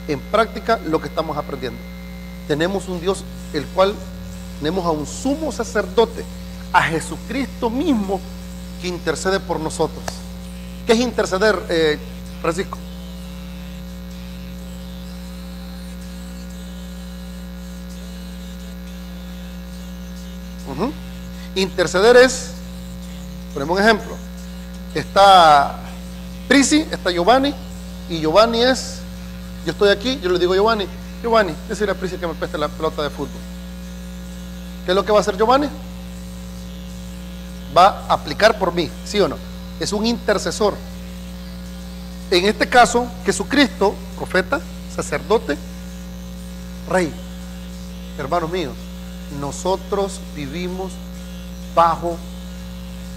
en práctica lo que estamos aprendiendo. Tenemos un Dios el cual tenemos a un sumo sacerdote, a Jesucristo mismo, que intercede por nosotros. ¿Qué es interceder, Francisco? Interceder es, ponemos un ejemplo, está Prisi, está Giovanni, y Giovanni es, yo estoy aquí, yo le digo a Giovanni, decirle a Prisi que me preste la pelota de fútbol. ¿Qué es lo que va a hacer Giovanni? Va a aplicar por mí, ¿sí o no? Es un intercesor. En este caso, Jesucristo, profeta, sacerdote, rey. Hermanos míos, nosotros vivimos bajo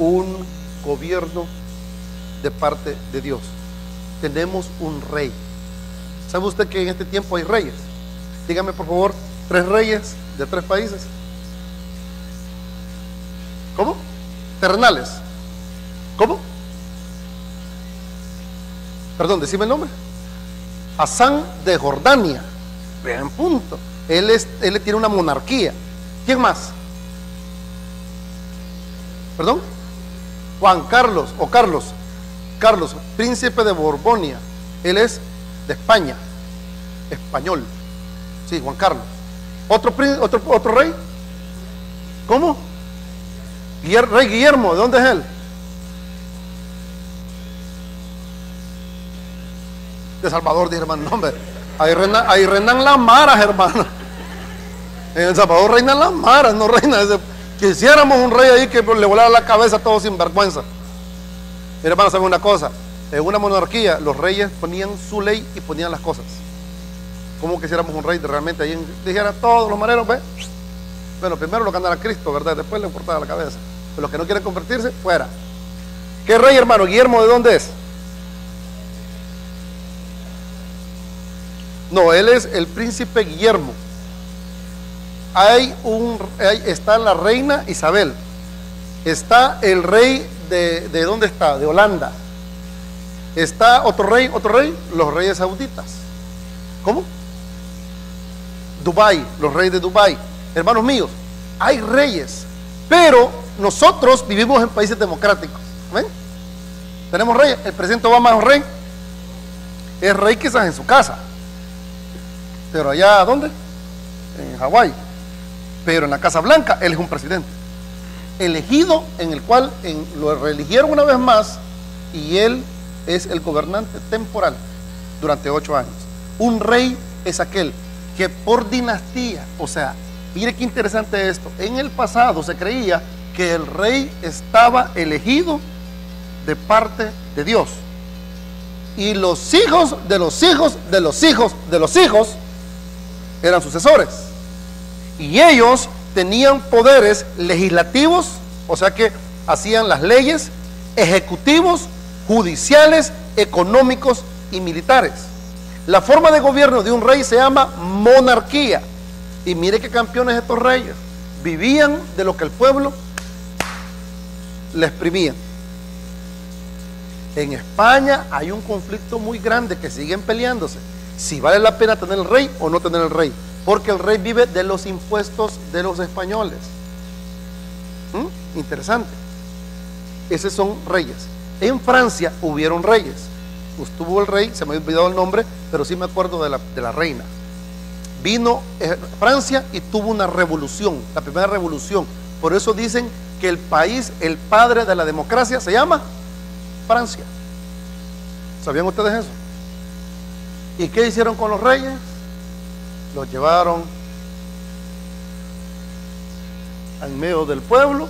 un gobierno de parte de Dios. Tenemos un rey. ¿Sabe usted que en este tiempo hay reyes? Dígame por favor, 3 reyes de 3 países. ¿Cómo? Terrenales. ¿Cómo? Perdón, decime el nombre. Hasán de Jordania. Vean, punto. Él tiene una monarquía. ¿Quién más? ¿Perdón? Juan Carlos, o Carlos, príncipe de Borgoña. Él es de España, español. Sí, Juan Carlos. ¿Otro rey? ¿Cómo? Rey Guillermo, ¿de dónde es él? De Salvador, dije, hermano. No, hombre, ahí reinan las maras, hermano. En El Salvador reinan las maras, no reina ese. Quisiéramos un rey ahí que le volara la cabeza a todos sin vergüenza. Mira, hermano, ¿saben una cosa? En una monarquía los reyes ponían su ley y ponían las cosas. ¿Cómo quisiéramos un rey realmente ahí dijera todos los mareros, ve? Bueno, primero lo que anda a Cristo, ¿verdad? Después le cortaba la cabeza. Pero los que no quieren convertirse, fuera. ¿Qué rey, hermano? Guillermo, ¿de dónde es? No, él es el príncipe Guillermo. Está la reina Isabel. Está el rey ¿de dónde está? De Holanda. Está otro rey, los reyes sauditas. ¿Cómo? Dubái, los reyes de Dubái. Hermanos míos, hay reyes, pero nosotros vivimos en países democráticos. ¿Ven? Tenemos reyes. El presidente Obama es un rey. Es rey quizás en su casa, pero allá, ¿dónde? En Hawái. Pero en la Casa Blanca, él es un presidente elegido, en el cual lo reeligieron una vez más, y él es el gobernante temporal durante 8 años. Un rey es aquel que por dinastía, o sea, mire qué interesante esto, en el pasado se creía que el rey estaba elegido de parte de Dios, y los hijos de los hijos de los hijos de los hijos eran sucesores, y ellos tenían poderes legislativos, o sea que hacían las leyes, ejecutivos, judiciales, económicos y militares. La forma de gobierno de un rey se llama monarquía. Y mire qué campeones estos reyes. Vivían de lo que el pueblo les exprimía. En España hay un conflicto muy grande que siguen peleándose si vale la pena tener el rey o no tener el rey, porque el rey vive de los impuestos de los españoles. Interesante. Esos son reyes. En Francia hubieron reyes. Estuvo el rey, se me ha olvidado el nombre, pero sí me acuerdo de la reina. Vino Francia y tuvo una revolución, la primera revolución. Por eso dicen que el país, el padre de la democracia, se llama Francia. ¿Sabían ustedes eso? ¿Y qué hicieron con los reyes? Los llevaron en medio del pueblo.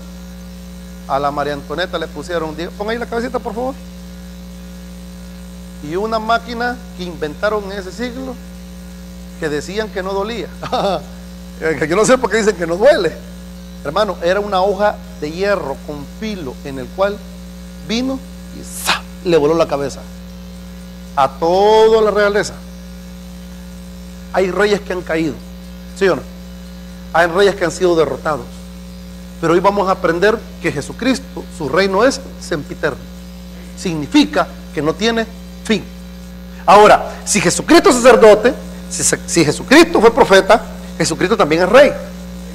A la María Antonieta le pusieron, pon ahí la cabecita por favor, y una máquina que inventaron en ese siglo que decían que no dolía. Yo no sé por qué dicen que no duele, hermano. Era una hoja de hierro con filo en el cual vino y ¡za! Le voló la cabeza a toda la realeza. Hay reyes que han caído, ¿sí o no? Hay reyes que han sido derrotados. Pero hoy vamos a aprender que Jesucristo, su reino es sempiterno. Significa que no tiene fin. Ahora, si Jesucristo es sacerdote, Si Jesucristo fue profeta, Jesucristo también es rey.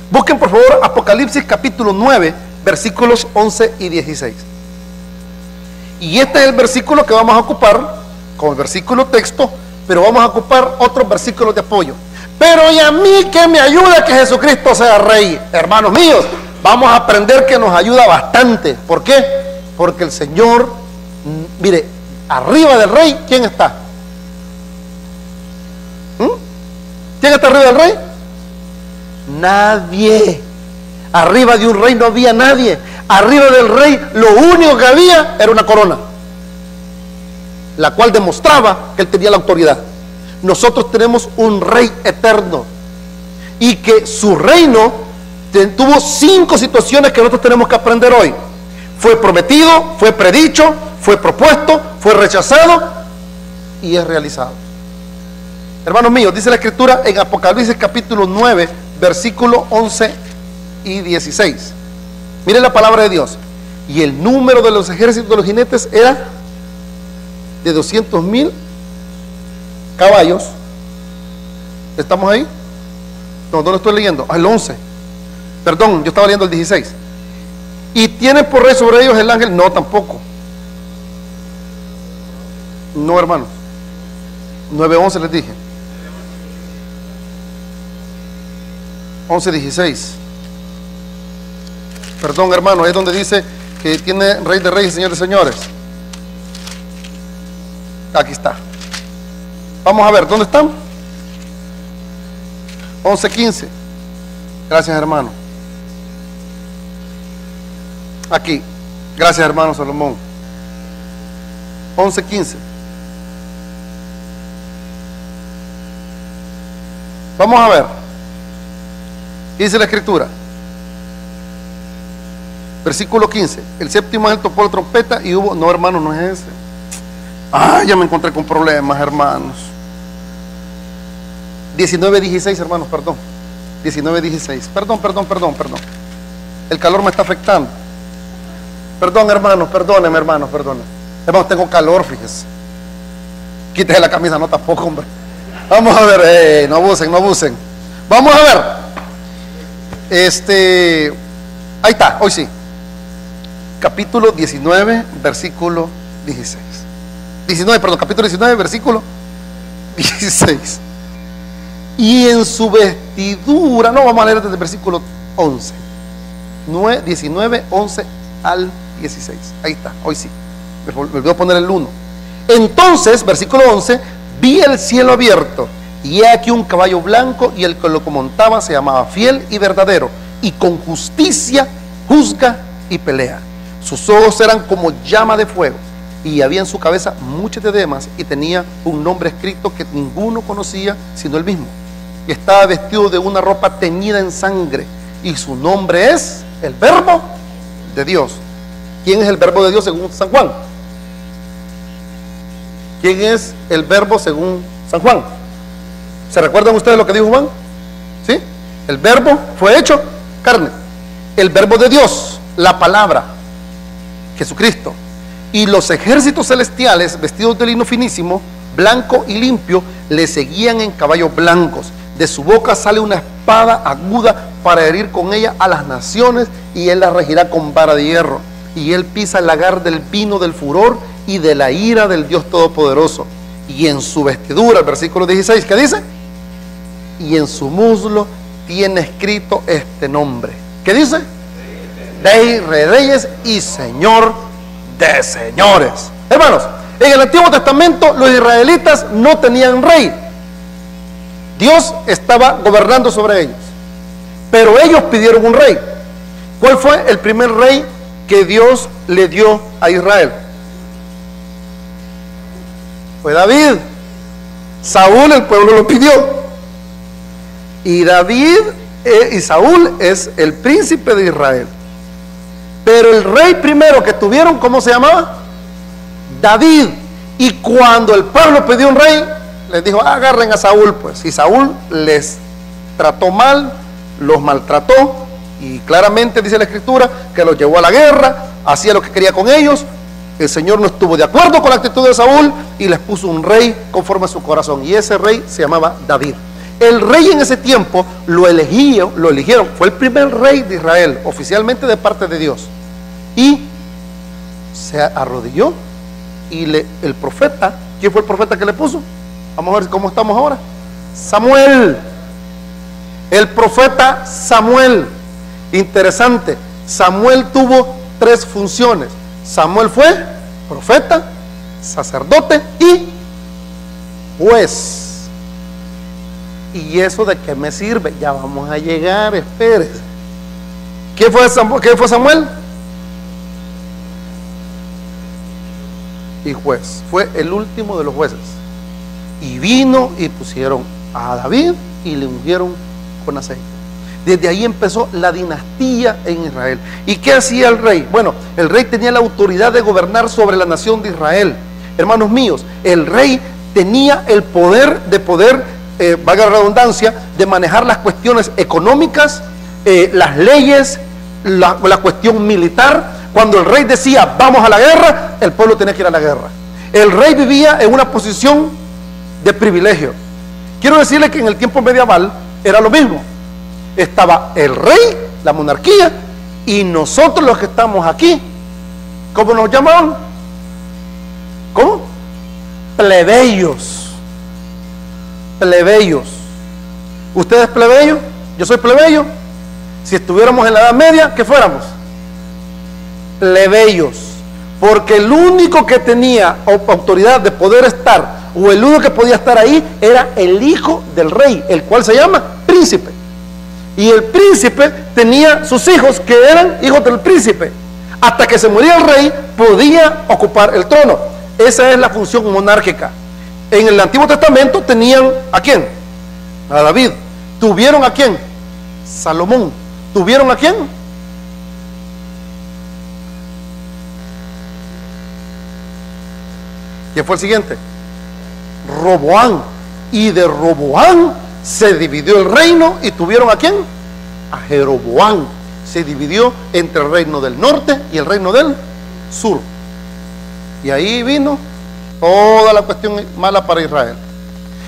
Busquen por favor Apocalipsis capítulo 9, versículos 11 y 16. Y este es el versículo que vamos a ocupar como el versículo texto, pero vamos a ocupar otros versículos de apoyo. Pero ¿y a mí qué me ayuda que Jesucristo sea rey? Hermanos míos, vamos a aprender que nos ayuda bastante. ¿Por qué? Porque el Señor, mire, arriba del rey, ¿quién está? ¿Quién está arriba del rey? Nadie. Arriba de un rey no había nadie. Arriba del rey lo único que había era una corona, la cual demostraba que él tenía la autoridad. Nosotros tenemos un rey eterno y que su reino tuvo 5 situaciones que nosotros tenemos que aprender hoy. Fue prometido, fue predicho, fue propuesto, fue rechazado y es realizado. Hermanos míos, dice la escritura en Apocalipsis capítulo 9, versículo 11 y 16. Mire la palabra de Dios. Y el número de los ejércitos de los jinetes era de 200,000 caballos. ¿Estamos ahí? No, ¿dónde estoy leyendo? El 11. Perdón, yo estaba leyendo el 16. ¿Y tiene por rey sobre ellos el ángel? No, tampoco. No, hermanos. 9:11 les dije. 11:16. Perdón, hermano, es donde dice que tiene rey de reyes, señores de señores. Aquí está. Vamos a ver, ¿dónde están? 11:15. Gracias, hermano. Aquí. Gracias, hermano Salomón. 11:15. Vamos a ver. Dice la escritura. Versículo 15. El séptimo ángel tocó la trompeta y hubo... No, hermano, no es ese. Ya me encontré con problemas, hermanos. 19:16, hermanos, perdón. 19:16. Perdón. El calor me está afectando. Perdón, hermanos, perdónenme, hermanos, perdónenme. Hermanos, tengo calor, fíjese. Quítese la camisa, no tampoco, hombre. Vamos a ver, no abusen. Vamos a ver. Ahí está, hoy sí. Capítulo 19, versículo 16. Capítulo 19, versículo 16. Y en su vestidura, no, vamos a leer desde el versículo 11. 19, 11 al 16. Ahí está, hoy sí. Me olvidó poner el 1. Entonces, versículo 11, vi el cielo abierto, y he aquí un caballo blanco, y el que lo montaba se llamaba Fiel y Verdadero, y con justicia juzga y pelea. Sus ojos eran como llama de fuego, y había en su cabeza muchas diademas, y tenía un nombre escrito que ninguno conocía sino él mismo. Y estaba vestido de una ropa teñida en sangre, y su nombre es el Verbo de Dios. ¿Quién es el Verbo de Dios según San Juan? ¿Quién es el Verbo según San Juan? ¿Se recuerdan ustedes lo que dijo Juan? ¿Sí? El Verbo fue hecho carne. El Verbo de Dios, la palabra, Jesucristo. Y los ejércitos celestiales, vestidos de lino finísimo, blanco y limpio, le seguían en caballos blancos. De su boca sale una espada aguda para herir con ella a las naciones, y él la regirá con vara de hierro. Y él pisa el lagar del vino del furor y de la ira del Dios Todopoderoso. Y en su vestidura, el versículo 16, ¿qué dice? Y en su muslo tiene escrito este nombre. ¿Qué dice? Rey de reyes y Señor de señores. Hermanos, en el Antiguo Testamento los israelitas no tenían rey. Dios estaba gobernando sobre ellos, pero ellos pidieron un rey. ¿Cuál fue el primer rey que Dios le dio a Israel? Fue David. Saúl, el pueblo lo pidió, y Saúl es el príncipe de Israel. Pero el rey primero que tuvieron, ¿cómo se llamaba? David. Y cuando el pueblo pidió un rey, les dijo: agarren a Saúl, pues. Y Saúl les trató mal, los maltrató, y claramente dice la escritura que los llevó a la guerra, hacía lo que quería con ellos, El Señor no estuvo de acuerdo con la actitud de Saúl y les puso un rey conforme a su corazón, y ese rey se llamaba David. El rey en ese tiempo lo eligieron, fue el primer rey de Israel, oficialmente de parte de Dios, y se arrodilló y el profeta, ¿quién fue el profeta que le puso? Vamos a ver cómo estamos ahora. Samuel, el profeta Samuel. Interesante, Samuel tuvo 3 funciones. Samuel fue profeta, sacerdote y juez. ¿Y eso de qué me sirve? Ya vamos a llegar, espérese. ¿Qué fue Samuel? Y juez. Fue el último de los jueces. Y vino y pusieron a David y le ungieron con aceite. Desde ahí empezó la dinastía en Israel. ¿Y qué hacía el rey? Bueno, el rey tenía la autoridad de gobernar sobre la nación de Israel. Hermanos míos, el rey tenía el poder valga la redundancia, de manejar las cuestiones económicas, las leyes, la cuestión militar. Cuando el rey decía vamos a la guerra, el pueblo tenía que ir a la guerra. El rey vivía en una posición de privilegio. Quiero decirle que en el tiempo medieval era lo mismo. Estaba el rey, la monarquía, y nosotros los que estamos aquí, ¿cómo nos llamaban? ¿Cómo? Plebeyos. Plebeyos. ¿Usted es plebeyo? Yo soy plebeyo. Si estuviéramos en la Edad Media, ¿qué fuéramos? Plebeyos. Porque el único que tenía autoridad de poder estar, o el único que podía estar ahí, era el hijo del rey, el cual se llama príncipe. Y el príncipe tenía sus hijos que eran hijos del príncipe. Hasta que se moría el rey, podía ocupar el trono. Esa es la función monárquica. En el Antiguo Testamento tenían ¿a quién? A David. ¿Tuvieron a quién? Salomón. ¿Tuvieron a quién? ¿Quién fue el siguiente? Roboán. Y de Roboán se dividió el reino y tuvieron ¿a quién? A Jeroboán. Se dividió entre el reino del norte y el reino del sur. Y ahí vino toda la cuestión mala para Israel.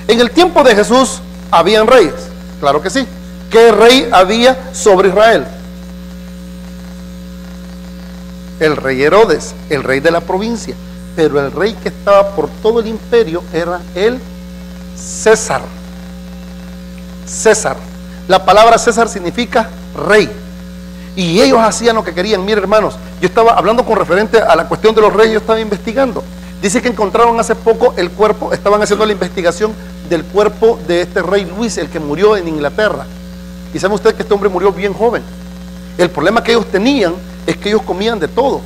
En el tiempo de Jesús habían reyes, claro que sí. ¿Qué rey había sobre Israel? El rey Herodes, el rey de la provincia. Pero el rey que estaba por todo el imperio era el César. César. La palabra César significa rey. Y ellos hacían lo que querían. Mire, hermanos, yo estaba hablando con referente a la cuestión de los reyes, yo estaba investigando. Dice que encontraron hace poco el cuerpo, estaban haciendo la investigación del cuerpo de este rey Luis, el que murió en Inglaterra. Y sabe usted que este hombre murió bien joven. El problema que ellos tenían es que ellos comían de todo.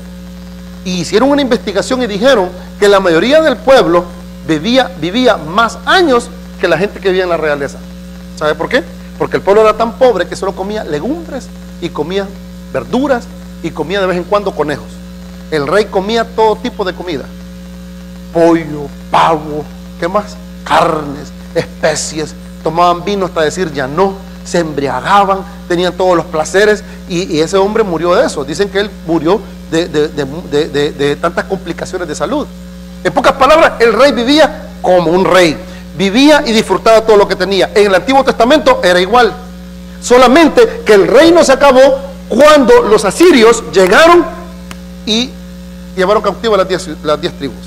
Y hicieron una investigación y dijeron que la mayoría del pueblo vivía más años que la gente que vivía en la realeza. ¿Sabe por qué? Porque el pueblo era tan pobre que solo comía legumbres y comía verduras y comía de vez en cuando conejos. El rey comía todo tipo de comida: pollo, pavo, ¿qué más? Carnes, especies, tomaban vino hasta decir ya no, se embriagaban, tenían todos los placeres, y ese hombre murió de eso. Dicen que él murió de tantas complicaciones de salud. En pocas palabras, el rey vivía como un rey, vivía y disfrutaba todo lo que tenía. En el Antiguo Testamento era igual, solamente que el reino se acabó cuando los asirios llegaron y llevaron cautivas las 10 tribus.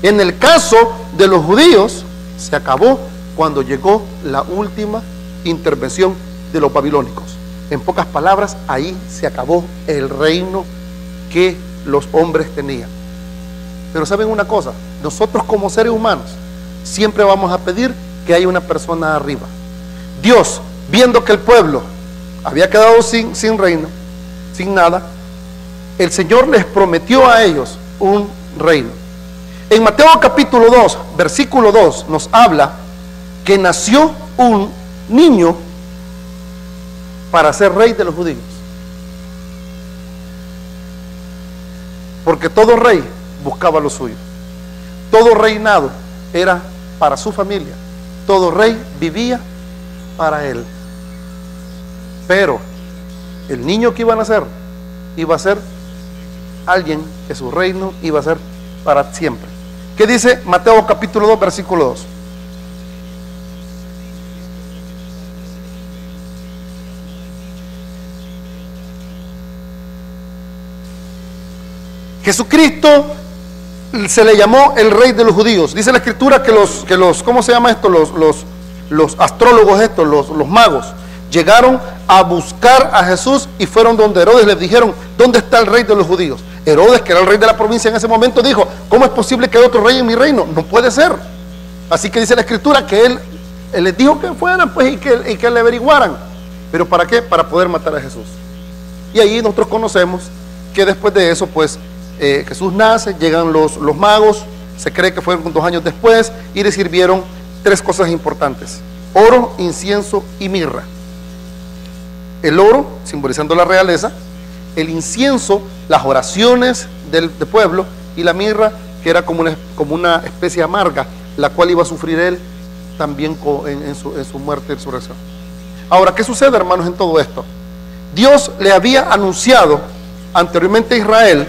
En el caso de los judíos, se acabó cuando llegó la última intervención de los babilónicos. En pocas palabras, ahí se acabó el reino que los hombres tenían. Pero saben una cosa, nosotros como seres humanos siempre vamos a pedir que haya una persona arriba. Dios, viendo que el pueblo había quedado sin reino, sin nada, el Señor les prometió a ellos un reino. En Mateo capítulo 2, versículo 2, nos habla que nació un niño para ser rey de los judíos. Porque todo rey buscaba lo suyo. Todo reinado era para su familia. Todo rey vivía para él. Pero el niño que iba a nacer iba a ser alguien que su reino iba a ser para siempre. ¿Qué dice Mateo capítulo 2, versículo 2? Jesucristo se le llamó el rey de los judíos. Dice la escritura que los ¿cómo se llama esto? Los astrólogos estos, los magos, llegaron a buscar a Jesús y fueron donde Herodes. Les dijeron: ¿dónde está el rey de los judíos? Herodes, que era el rey de la provincia en ese momento, dijo: ¿cómo es posible que haya otro rey en mi reino? No puede ser. Así que dice la escritura que él les dijo que fueran pues y que le averiguaran. ¿Pero para qué? Para poder matar a Jesús. Y ahí nosotros conocemos que después de eso pues Jesús nace, llegan los magos. Se cree que fueron 2 años después y le sirvieron 3 cosas importantes: oro, incienso y mirra. El oro simbolizando la realeza, el incienso las oraciones del pueblo, y la mirra que era como una especie amarga, la cual iba a sufrir él también en su muerte y resurrección. Ahora, ¿qué sucede, hermanos, en todo esto? Dios le había anunciado anteriormente a Israel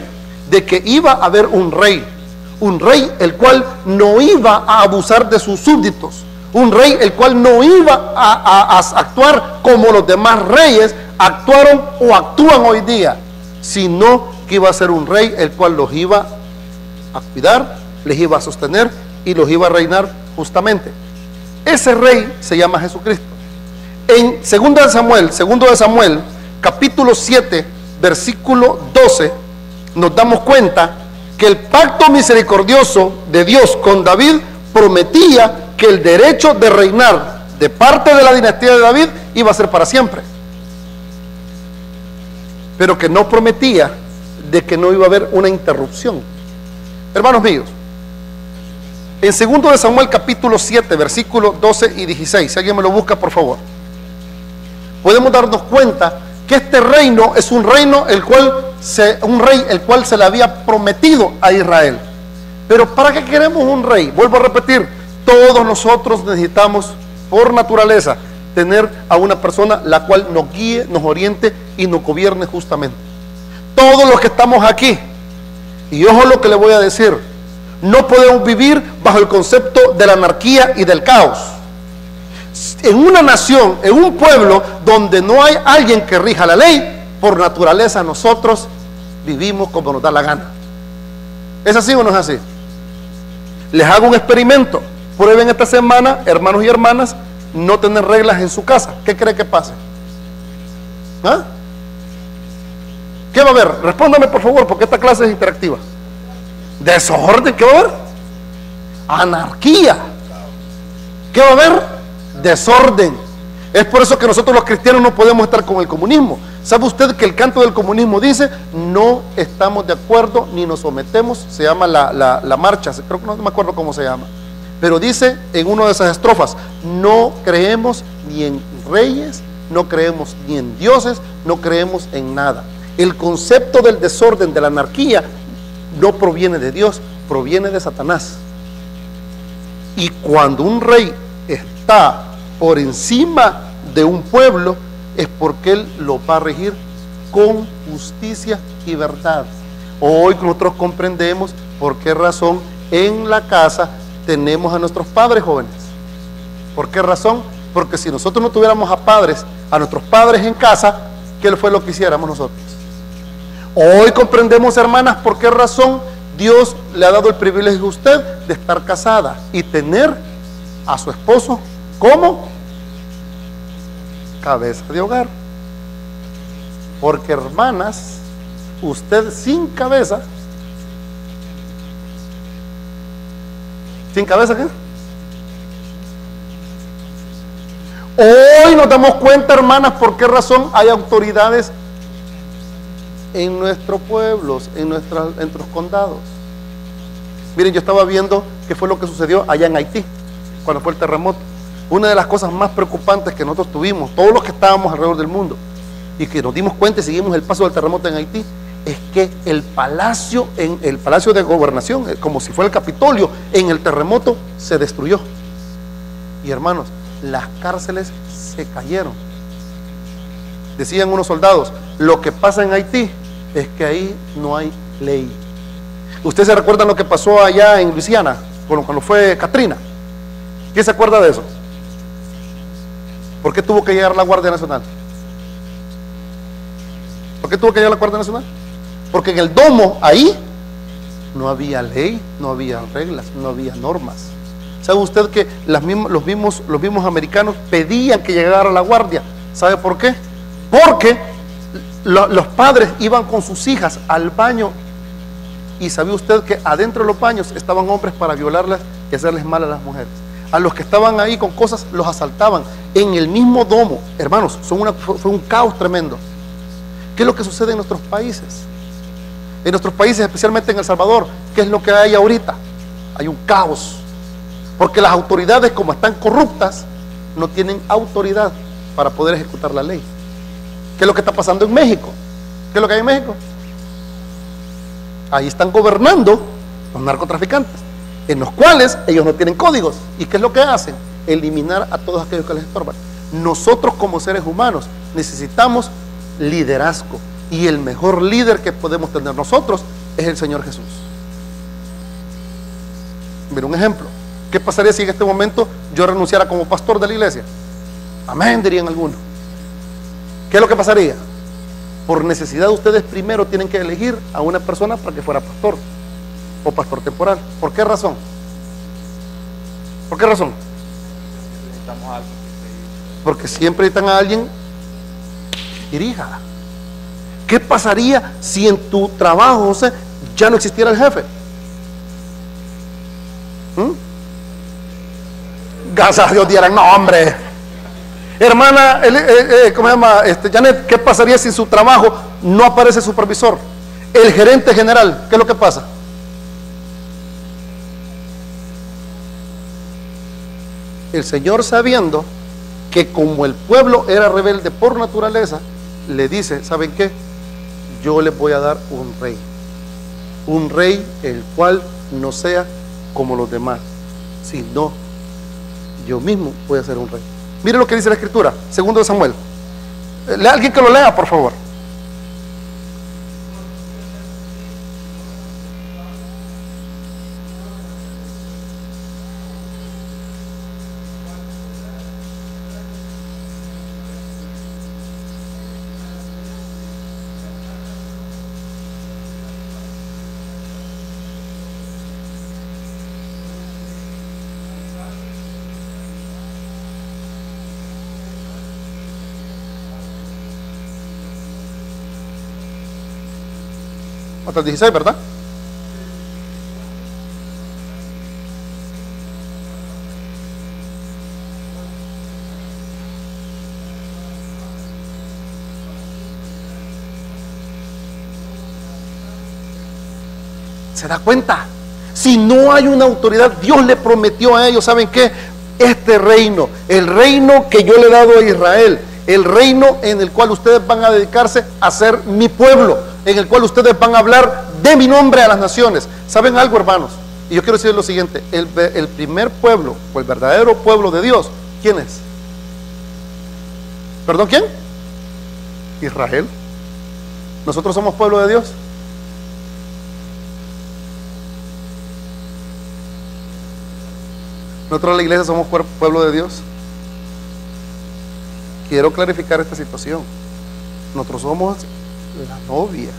de que iba a haber un rey el cual no iba a abusar de sus súbditos, un rey el cual no iba a actuar como los demás reyes actuaron o actúan hoy día, sino que iba a ser un rey el cual los iba a cuidar, les iba a sostener y los iba a reinar justamente. Ese rey se llama Jesucristo. En 2 de Samuel, capítulo 7, versículo 12, nos damos cuenta que el pacto misericordioso de Dios con David prometía que el derecho de reinar de parte de la dinastía de David iba a ser para siempre, pero que no prometía de que no iba a haber una interrupción. Hermanos míos, en 2 de Samuel capítulo 7, versículos 12 y 16, si alguien me lo busca, por favor, podemos darnos cuenta que este reino es un reino el cual se le había prometido a Israel. Pero ¿para qué queremos un rey? Vuelvo a repetir, todos nosotros necesitamos por naturaleza tener a una persona la cual nos guíe, nos oriente y nos gobierne justamente. Todos los que estamos aquí, y ojo lo que le voy a decir, no podemos vivir bajo el concepto de la anarquía y del caos. En una nación, en un pueblo donde no hay alguien que rija la ley, por naturaleza nosotros vivimos como nos da la gana. ¿Es así o no es así? Les hago un experimento. Prueben esta semana, hermanos y hermanas, no tener reglas en su casa. ¿Qué cree que pase? ¿Ah? ¿Qué va a haber? Respóndame por favor, porque esta clase es interactiva. Desorden. ¿Qué va a haber? Anarquía. ¿Qué va a haber? Desorden. Es por eso que nosotros los cristianos no podemos estar con el comunismo. ¿Sabe usted que el canto del comunismo dice: no estamos de acuerdo ni nos sometemos? Se llama la marcha, creo que no me acuerdo cómo se llama, pero dice en una de esas estrofas: no creemos ni en reyes, no creemos ni en dioses, no creemos en nada. El concepto del desorden, de la anarquía, no proviene de Dios, proviene de Satanás. Y cuando un rey está por encima de un pueblo, es porque él lo va a regir con justicia y verdad. Hoy nosotros comprendemos por qué razón en la casa tenemos a nuestros padres jóvenes. ¿Por qué razón? Porque si nosotros no tuviéramos a nuestros padres en casa, ¿qué fue lo que hiciéramos nosotros? Hoy comprendemos, hermanas, por qué razón Dios le ha dado el privilegio a usted de estar casada y tener a su esposo como cabeza de hogar. Porque, hermanas, usted sin cabeza, ¿sin cabeza qué? Hoy nos damos cuenta, hermanas, por qué razón hay autoridades en nuestros pueblos, en nuestros condados. Miren, yo estaba viendo qué fue lo que sucedió allá en Haití cuando fue el terremoto. Una de las cosas más preocupantes que nosotros tuvimos, todos los que estábamos alrededor del mundo, y que nos dimos cuenta y seguimos el paso del terremoto en Haití, es que el palacio de gobernación, como si fuera el Capitolio, en el terremoto se destruyó. Y hermanos, las cárceles se cayeron. Decían unos soldados: lo que pasa en Haití es que ahí no hay ley. ¿Ustedes se recuerdan lo que pasó allá en Luisiana cuando fue Katrina? ¿Quién se acuerda de eso? ¿Por qué tuvo que llegar la Guardia Nacional? ¿Por qué tuvo que llegar la Guardia Nacional? Porque en el domo ahí no había ley, no había reglas, no había normas. ¿Sabe usted que los mismos americanos pedían que llegara la guardia? ¿Sabe por qué? Porque los padres iban con sus hijas al baño, y ¿sabía usted que adentro de los baños estaban hombres para violarlas y hacerles mal a las mujeres? A los que estaban ahí con cosas los asaltaban en el mismo domo. Hermanos, fue un caos tremendo. ¿Qué es lo que sucede en nuestros países? En nuestros países, especialmente en El Salvador, ¿qué es lo que hay ahorita? Hay un caos, porque las autoridades, como están corruptas, no tienen autoridad para poder ejecutar la ley. ¿Qué es lo que está pasando en México? ¿Qué es lo que hay en México? Ahí están gobernando los narcotraficantes, en los cuales ellos no tienen códigos. ¿Y qué es lo que hacen? Eliminar a todos aquellos que les estorban. Nosotros como seres humanos necesitamos liderazgo, y el mejor líder que podemos tener nosotros es el Señor Jesús. Mira un ejemplo. ¿Qué pasaría si en este momento yo renunciara como pastor de la iglesia? Amén, dirían algunos. ¿Qué es lo que pasaría? Por necesidad, ustedes primero tienen que elegir a una persona para que fuera pastor o pastor temporal. ¿Por qué razón? ¿Por qué razón? Porque siempre necesitan a alguien que dirija. ¿Qué pasaría si en tu trabajo, José, ya no existiera el jefe? Gracias a Dios dieran, no hombre. Hermana, ¿cómo se llama? Janet, ¿qué pasaría si en su trabajo no aparece el supervisor? El gerente general, ¿qué es lo que pasa? El Señor, sabiendo que como el pueblo era rebelde por naturaleza, le dice, ¿saben qué? Yo les voy a dar un rey el cual no sea como los demás, sino yo mismo voy a ser un rey. Mire lo que dice la Escritura, 2 de Samuel. Alguien que lo lea, por favor. Hasta el 16, ¿verdad? ¿Se da cuenta? Si no hay una autoridad, Dios le prometió a ellos, ¿saben qué? Este reino, el reino que yo le he dado a Israel, el reino en el cual ustedes van a dedicarse a ser mi pueblo, en el cual ustedes van a hablar de mi nombre a las naciones. ¿Saben algo, hermanos? Y yo quiero decirles lo siguiente, el primer pueblo, o el verdadero pueblo de Dios, ¿quién es? ¿Perdón, quién? Israel. ¿Nosotros somos pueblo de Dios? Nosotros, la iglesia, somos pueblo de Dios. Quiero clarificar esta situación. Nosotros somos la novia,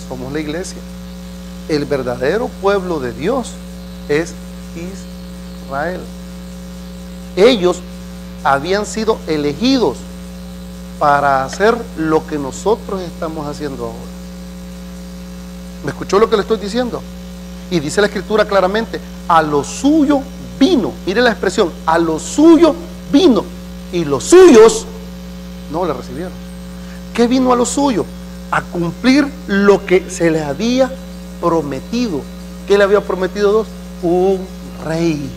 somos la iglesia. El verdadero pueblo de Dios es Israel. Ellos habían sido elegidos para hacer lo que nosotros estamos haciendo ahora. ¿Me escuchó lo que le estoy diciendo? Y dice la Escritura claramente, a lo suyo vino. Mire la expresión, a lo suyo vino, y los suyos no le recibieron. ¿Qué vino a lo suyo? A cumplir lo que se le había prometido. ¿Qué le había prometido Dios? Un rey.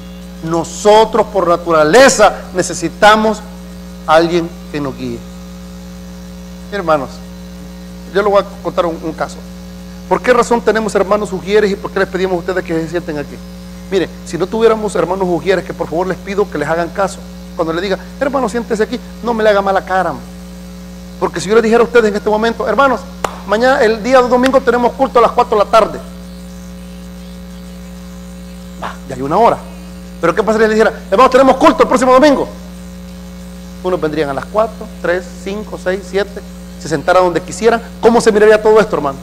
Nosotros por naturaleza necesitamos a alguien que nos guíe. Hermanos, yo les voy a contar un caso. ¿Por qué razón tenemos hermanos ujieres y por qué les pedimos a ustedes que se sienten aquí? Mire, si no tuviéramos hermanos ujieres, que por favor les pido que les hagan caso. Cuando les diga, hermano, siéntese aquí, no me le haga mala cara. Porque si yo les dijera a ustedes en este momento, hermanos, mañana, el día domingo tenemos culto a las 4 de la tarde. Ya hay una hora. Pero ¿qué pasaría si le dijera, hermanos, tenemos culto el próximo domingo? Unos vendrían a las 4, 3, 5, 6, 7, se sentaran donde quisieran. ¿Cómo se miraría todo esto, hermano?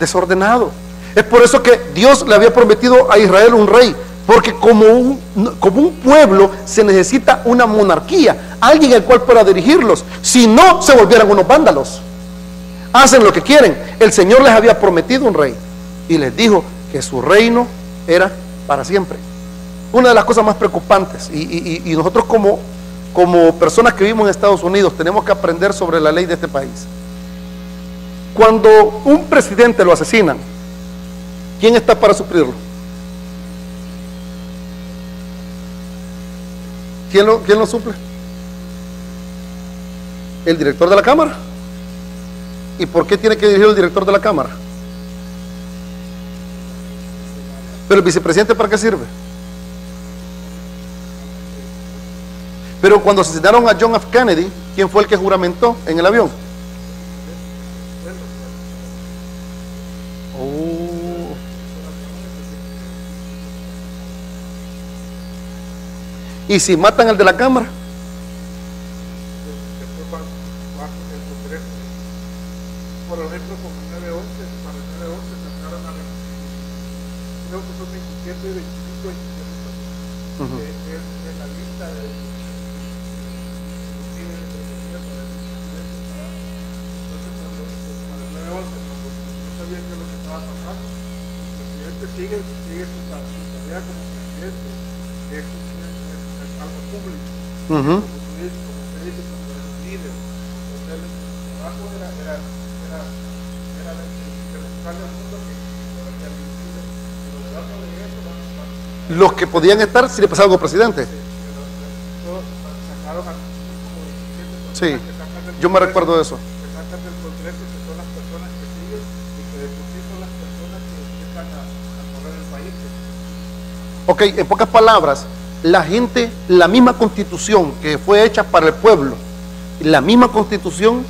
Desordenado. Es por eso que Dios le había prometido a Israel un rey, porque como un pueblo se necesita una monarquía, alguien al cual pueda dirigirlos. Si no, se volvieran unos vándalos. Hacen lo que quieren. El Señor les había prometido un rey y les dijo que su reino era para siempre. Una de las cosas más preocupantes, y nosotros como personas que vivimos en Estados Unidos tenemos que aprender sobre la ley de este país. Cuando un presidente lo asesinan, ¿quién está para suplirlo? ¿Quién lo suple? El director de la Cámara. ¿Y por qué tiene que dirigir el director de la Cámara? Pero el vicepresidente, ¿para qué sirve? Pero cuando asesinaron a John F. Kennedy, ¿quién fue el que juramentó en el avión? ¿Y si matan al de la Cámara? Por ejemplo, con el 9-11, para el 9-11 sacaron a creo que son 27, 25, 27 personas. En la lista de líderes de gobierno del presidente. Entonces, cuando para el 9-11, cuando no sabían qué es lo que estaba pasando, el presidente sigue su tarea como presidente, que es algo público. Como se dice, cuando era el líder. Entonces, el trabajo era los que podían estar si le pasaba algo al presidente. Sí, yo me recuerdo de eso. Ok, en pocas palabras, la gente, la misma constitución que fue hecha para el pueblo, la misma constitución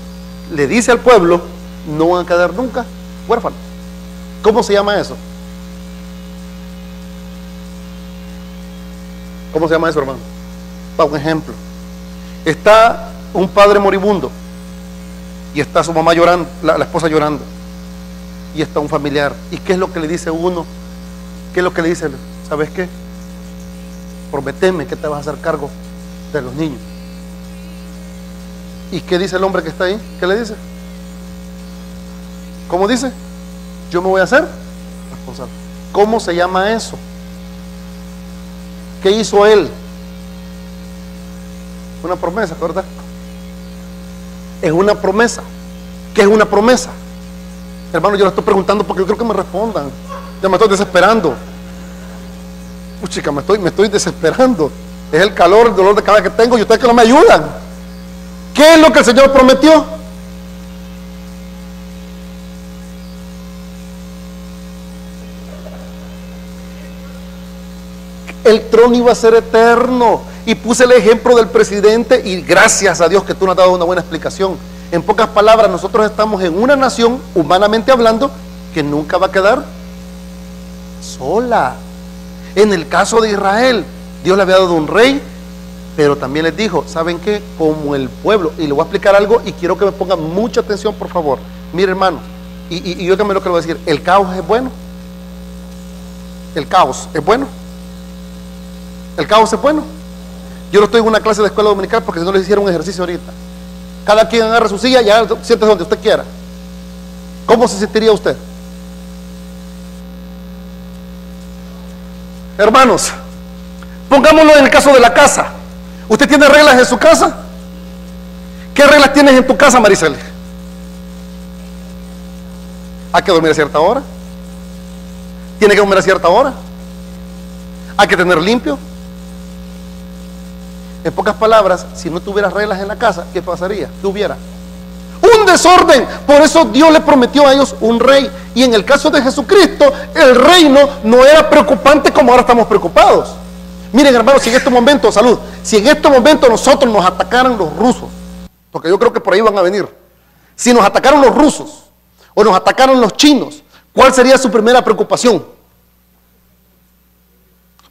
le dice al pueblo, no van a quedar nunca huérfanos. ¿Cómo se llama eso? ¿Cómo se llama eso, hermano? Para un ejemplo, está un padre moribundo y está su mamá llorando, la esposa llorando, y está un familiar. ¿Y qué es lo que le dice uno? ¿Qué es lo que le dice? ¿Sabes qué? Prométeme que te vas a hacer cargo de los niños. ¿Y qué dice el hombre que está ahí? ¿Qué le dice? ¿Cómo dice? Yo me voy a hacer responsable. ¿Cómo se llama eso? ¿Qué hizo él? Una promesa, ¿verdad? Es una promesa. ¿Qué es una promesa? Hermano, yo le estoy preguntando porque yo creo que me respondan. Ya me estoy desesperando. Chica, me estoy desesperando. Es el calor, el dolor de cabeza que tengo y ustedes que no me ayudan. ¿Qué es lo que el Señor prometió? El trono iba a ser eterno. Y puse el ejemplo del presidente y gracias a Dios que tú nos has dado una buena explicación. En pocas palabras, nosotros estamos en una nación, humanamente hablando, que nunca va a quedar sola. En el caso de Israel, Dios le había dado un rey, pero también les dijo, ¿saben qué? Como el pueblo, y le voy a explicar algo y quiero que me pongan mucha atención, por favor. Mire, hermano, y yo también lo que le voy a decir, ¿el caos es bueno? ¿El caos es bueno? ¿El caos es bueno? Yo no estoy en una clase de escuela dominical porque si no les hiciera un ejercicio ahorita. Cada quien agarra su silla y ya siéntese donde usted quiera. ¿Cómo se sentiría usted? Hermanos, pongámoslo en el caso de la casa. ¿Usted tiene reglas en su casa? ¿Qué reglas tienes en tu casa, Maricel? Hay que dormir a cierta hora. Tiene que comer a cierta hora. Hay que tener limpio. En pocas palabras, si no tuvieras reglas en la casa, ¿qué pasaría? ¿Qué hubiera? Un desorden. Por eso Dios le prometió a ellos un rey. Y en el caso de Jesucristo, el reino no era preocupante como ahora estamos preocupados. Miren, hermanos, si en este momento, salud, si en este momento nosotros nos atacaran los rusos, porque yo creo que por ahí van a venir, si nos atacaran los rusos o nos atacaron los chinos, ¿cuál sería su primera preocupación?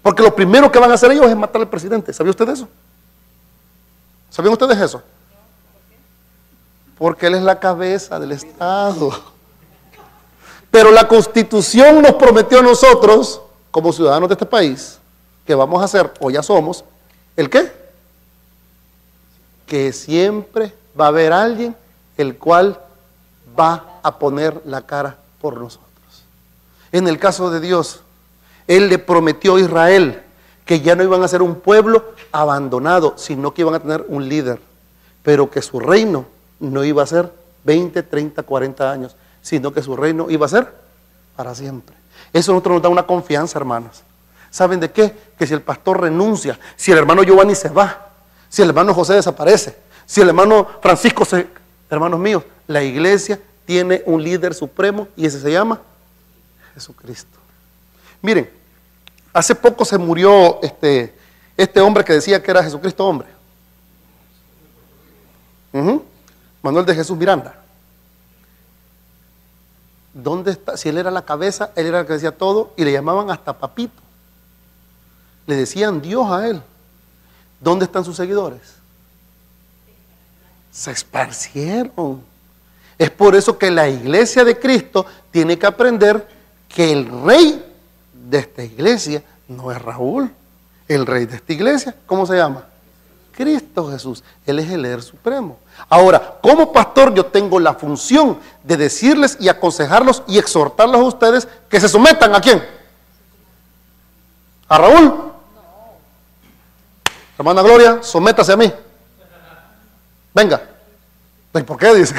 Porque lo primero que van a hacer ellos es matar al presidente. ¿Sabía usted eso? ¿Sabían ustedes eso? Porque él es la cabeza del Estado. Pero la Constitución nos prometió a nosotros, como ciudadanos de este país, que vamos a ser, o ya somos, ¿el qué? Que siempre va a haber alguien el cual va a poner la cara por nosotros. En el caso de Dios, Él le prometió a Israel que ya no iban a ser un pueblo abandonado, sino que iban a tener un líder, pero que su reino no iba a ser 20, 30, 40 años, sino que su reino iba a ser para siempre. Eso a nosotros nos da una confianza, hermanos. ¿Saben de qué? Que si el pastor renuncia, si el hermano Giovanni se va, si el hermano José desaparece, si el hermano Francisco se... Hermanos míos, la iglesia tiene un líder supremo y ese se llama Jesucristo. Miren, hace poco se murió este hombre que decía que era Jesucristo hombre. Manuel de Jesús Miranda. ¿Dónde está? Si él era la cabeza, él era el que decía todo y le llamaban hasta papito. Le decían Dios a él. ¿Dónde están sus seguidores? Se esparcieron. Es por eso que la iglesia de Cristo tiene que aprender que el rey de esta iglesia no es Raúl. El rey de esta iglesia, ¿cómo se llama? Cristo Jesús. Él es el líder supremo. Ahora, como pastor yo tengo la función de decirles y aconsejarlos y exhortarlos a ustedes que se sometan ¿a quién? ¿A Raúl? No. Hermana Gloria, sométase a mí. Venga. ¿Por qué? Dice.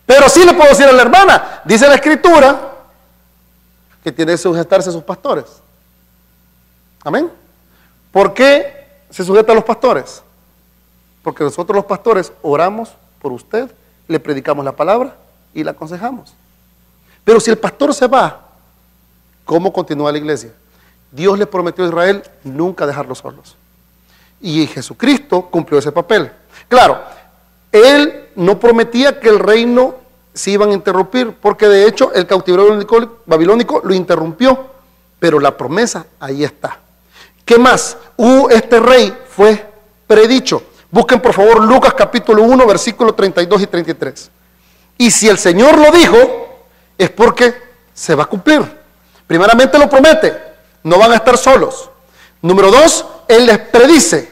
Pero sí le puedo decir a la hermana, dice la Escritura que tiene que sujetarse a sus pastores. Amén. ¿Por qué se sujeta a los pastores? Porque nosotros los pastores oramos por usted, le predicamos la palabra y la aconsejamos. Pero si el pastor se va, ¿cómo continúa la iglesia? Dios le prometió a Israel nunca dejarlos solos. Y Jesucristo cumplió ese papel. Claro, Él no prometía que el reino se iban a interrumpir, porque de hecho el cautiverio babilónico lo interrumpió, pero la promesa ahí está. ¿Qué más? Este rey fue predicho. Busquen por favor Lucas capítulo 1, versículos 32 y 33. Y si el Señor lo dijo, es porque se va a cumplir. Primeramente lo promete, no van a estar solos. Número 2, Él les predice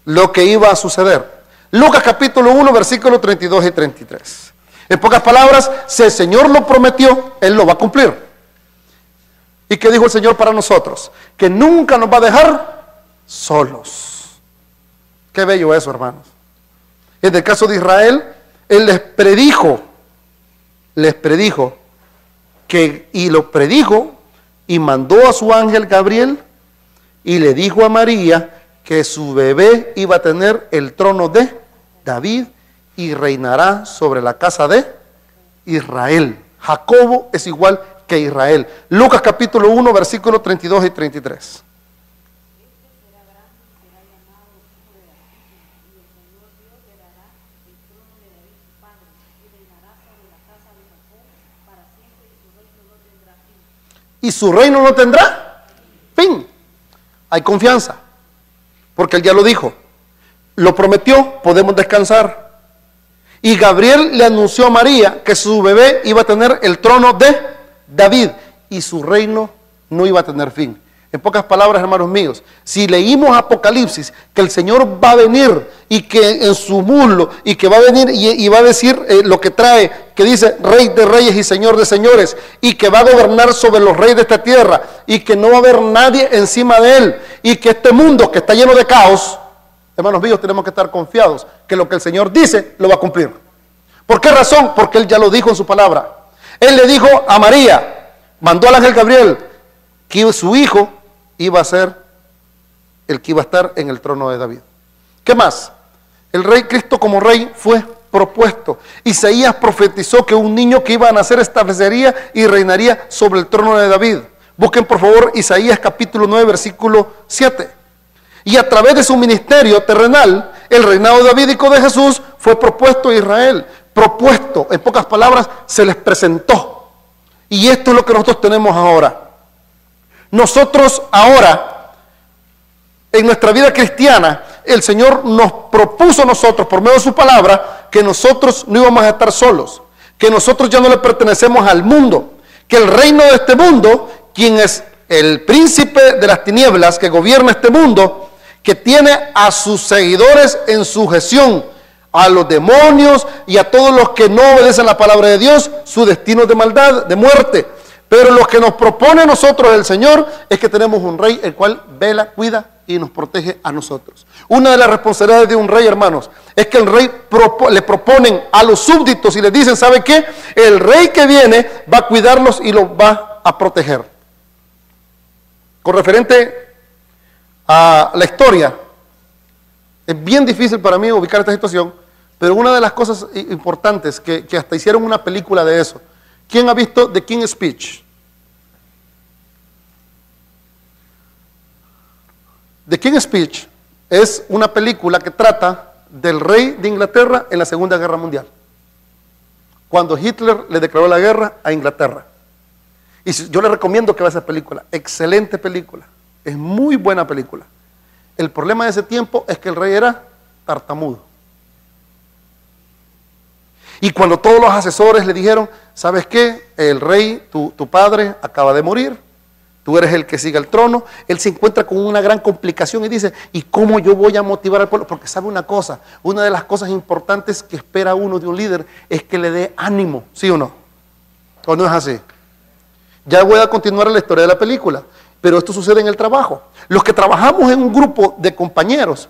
lo que iba a suceder. Lucas capítulo 1, versículos 32 y 33. En pocas palabras, si el Señor lo prometió, Él lo va a cumplir. ¿Y qué dijo el Señor para nosotros? Que nunca nos va a dejar solos. Qué bello eso, hermanos. En el caso de Israel, Él les predijo y mandó a su ángel Gabriel y le dijo a María que su bebé iba a tener el trono de David y reinará sobre la casa de Israel. Jacobo es igual que Israel. Lucas capítulo 1, versículos 32 y 33. Y su reino no tendrá fin. Hay confianza, porque Él ya lo dijo, lo prometió, podemos descansar. Y Gabriel le anunció a María que su bebé iba a tener el trono de David y su reino no iba a tener fin. En pocas palabras, hermanos míos, si leímos Apocalipsis, que el Señor va a venir y que en su muslo, y que va a venir y va a decir lo que trae, que dice Rey de reyes y Señor de señores, y que va a gobernar sobre los reyes de esta tierra, y que no va a haber nadie encima de Él, y que este mundo que está lleno de caos, hermanos míos, tenemos que estar confiados que lo que el Señor dice, lo va a cumplir. ¿Por qué razón? Porque Él ya lo dijo en su palabra. Él le dijo a María, mandó al ángel Gabriel, que su hijo iba a ser el que iba a estar en el trono de David. ¿Qué más? El rey Cristo como rey fue propuesto. Isaías profetizó que un niño que iba a nacer establecería y reinaría sobre el trono de David. Busquen por favor Isaías capítulo 9 versículo 7. Y a través de su ministerio terrenal, el reinado davídico de Jesús fue propuesto a Israel. propuesto, en pocas palabras, se les presentó. Y esto es lo que nosotros tenemos ahora. Nosotros ahora, en nuestra vida cristiana, el Señor nos propuso a nosotros, por medio de su palabra, que nosotros no íbamos a estar solos, que nosotros ya no le pertenecemos al mundo, que el reino de este mundo, quien es el príncipe de las tinieblas que gobierna este mundo, que tiene a sus seguidores en sujeción, a los demonios y a todos los que no obedecen la palabra de Dios, su destino es de maldad, de muerte. Pero lo que nos propone a nosotros el Señor es que tenemos un rey el cual vela, cuida y nos protege a nosotros. Una de las responsabilidades de un rey, hermanos, es que el rey le proponen a los súbditos y les dicen, ¿sabe qué? El rey que viene va a cuidarlos y los va a proteger. Con referente a la historia, es bien difícil para mí ubicar esta situación, pero una de las cosas importantes que hasta hicieron una película de eso. ¿Quién ha visto The King's Speech? The King's Speech es una película que trata del rey de Inglaterra en la Segunda Guerra Mundial, cuando Hitler le declaró la guerra a Inglaterra. Y yo le recomiendo que vea esa película, excelente película, es muy buena película. El problema de ese tiempo es que el rey era tartamudo. Y cuando todos los asesores le dijeron, ¿sabes qué? El rey, tu padre, acaba de morir, tú eres el que sigue el trono. Él se encuentra con una gran complicación y dice, ¿y cómo yo voy a motivar al pueblo? Porque sabe una cosa, una de las cosas importantes que espera uno de un líder es que le dé ánimo, ¿sí o no? ¿O no es así? Ya voy a continuar la historia de la película, pero esto sucede en el trabajo. Los que trabajamos en un grupo de compañeros,